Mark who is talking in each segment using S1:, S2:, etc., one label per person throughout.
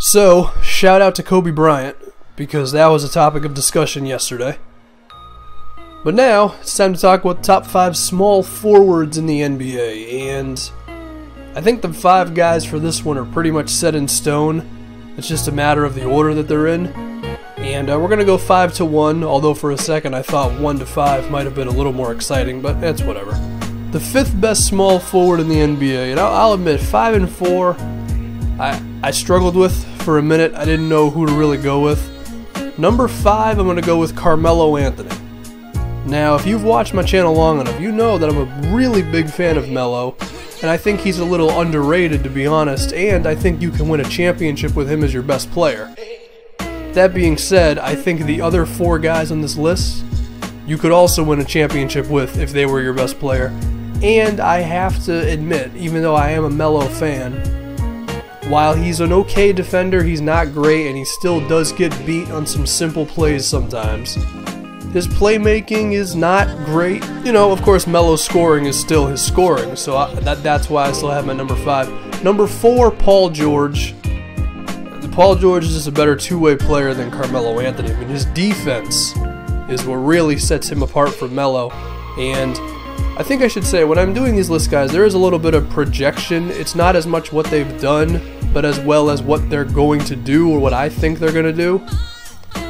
S1: So, shout out to Kobe Bryant, because that was a topic of discussion yesterday. But now, it's time to talk about the top 5 small forwards in the NBA, and I think the 5 guys for this one are pretty much set in stone. It's just a matter of the order that they're in. And we're going to go 5 to 1, although for a second I thought 1 to 5 might have been a little more exciting, but that's whatever. The 5th best small forward in the NBA, and I'll admit, 5 and 4, I struggled with for a minute. I didn't know who to really go with. Number 5, I'm going to go with Carmelo Anthony. Now, if you've watched my channel long enough, you know that I'm a really big fan of Melo, and I think he's a little underrated, to be honest, and I think you can win a championship with him as your best player. That being said, I think the other 4 guys on this list, you could also win a championship with if they were your best player. And I have to admit, even though I am a Melo fan, while he's an okay defender, he's not great, and he still does get beat on some simple plays sometimes. His playmaking is not great. You know, of course, Melo's scoring is still his scoring, so that's why I still have my number 5. Number 4, Paul George. Paul George is just a better two-way player than Carmelo Anthony. I mean, his defense is what really sets him apart from Melo. And I think I should say, when I'm doing these lists, guys, there is a little bit of projection. It's not as much what they've done, but as well as what they're going to do or what I think they're going to do.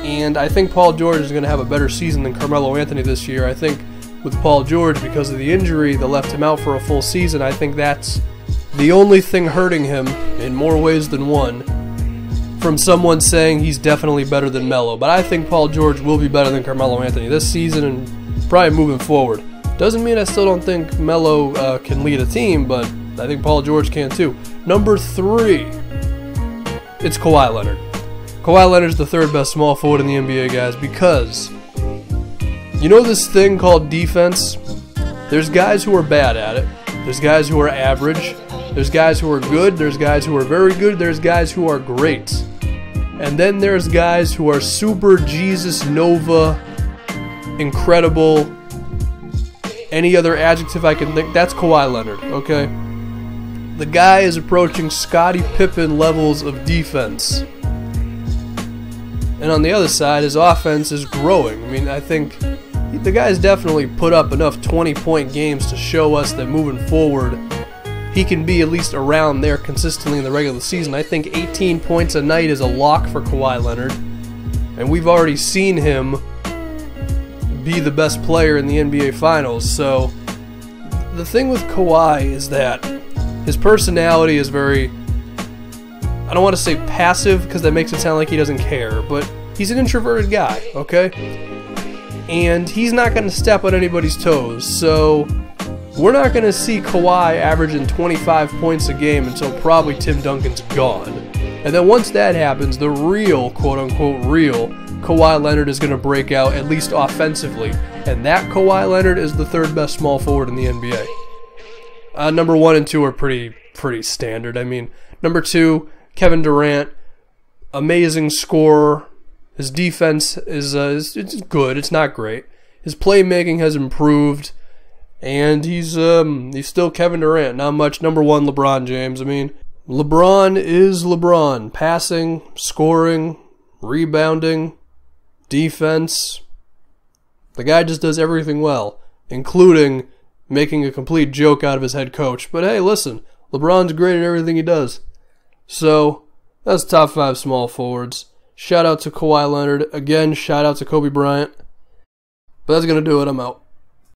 S1: And I think Paul George is going to have a better season than Carmelo Anthony this year. I think with Paul George, because of the injury that left him out for a full season, I think that's the only thing hurting him in more ways than one, from someone saying he's definitely better than Melo. But I think Paul George will be better than Carmelo Anthony this season and probably moving forward. Doesn't mean I still don't think Melo can lead a team, but I think Paul George can too. Number 3, it's Kawhi Leonard. Kawhi Leonard's the 3rd best small forward in the NBA, guys, because you know this thing called defense? There's guys who are bad at it. There's guys who are average. There's guys who are good. There's guys who are very good. There's guys who are great. And then there's guys who are super Jesus Nova, incredible, any other adjective I can think. That's Kawhi Leonard, okay? The guy is approaching Scottie Pippen levels of defense. And on the other side, his offense is growing. I mean, I think the guy's definitely put up enough 20-point games to show us that moving forward, he can be at least around there consistently in the regular season. I think 18 points a night is a lock for Kawhi Leonard. And we've already seen him be the best player in the NBA Finals. So the thing with Kawhi is that his personality is very, I don't want to say passive because that makes it sound like he doesn't care, but he's an introverted guy, okay? And he's not going to step on anybody's toes, so we're not going to see Kawhi averaging 25 points a game until probably Tim Duncan's gone. And then once that happens, the real, quote-unquote real, Kawhi Leonard is going to break out, at least offensively. And that Kawhi Leonard is the 3rd best small forward in the NBA. Number 1 and 2 are pretty standard. I mean, number 2, Kevin Durant, amazing scorer. His defense is it's good. It's not great. His playmaking has improved, and he's still Kevin Durant. Not much. Number 1, LeBron James. I mean, LeBron is LeBron. Passing, scoring, rebounding, defense. The guy just does everything well, including making a complete joke out of his head coach. But hey, listen, LeBron's great at everything he does. So, that's top 5 small forwards. Shout out to Kawhi Leonard. Again, shout out to Kobe Bryant. But that's going to do it. I'm out.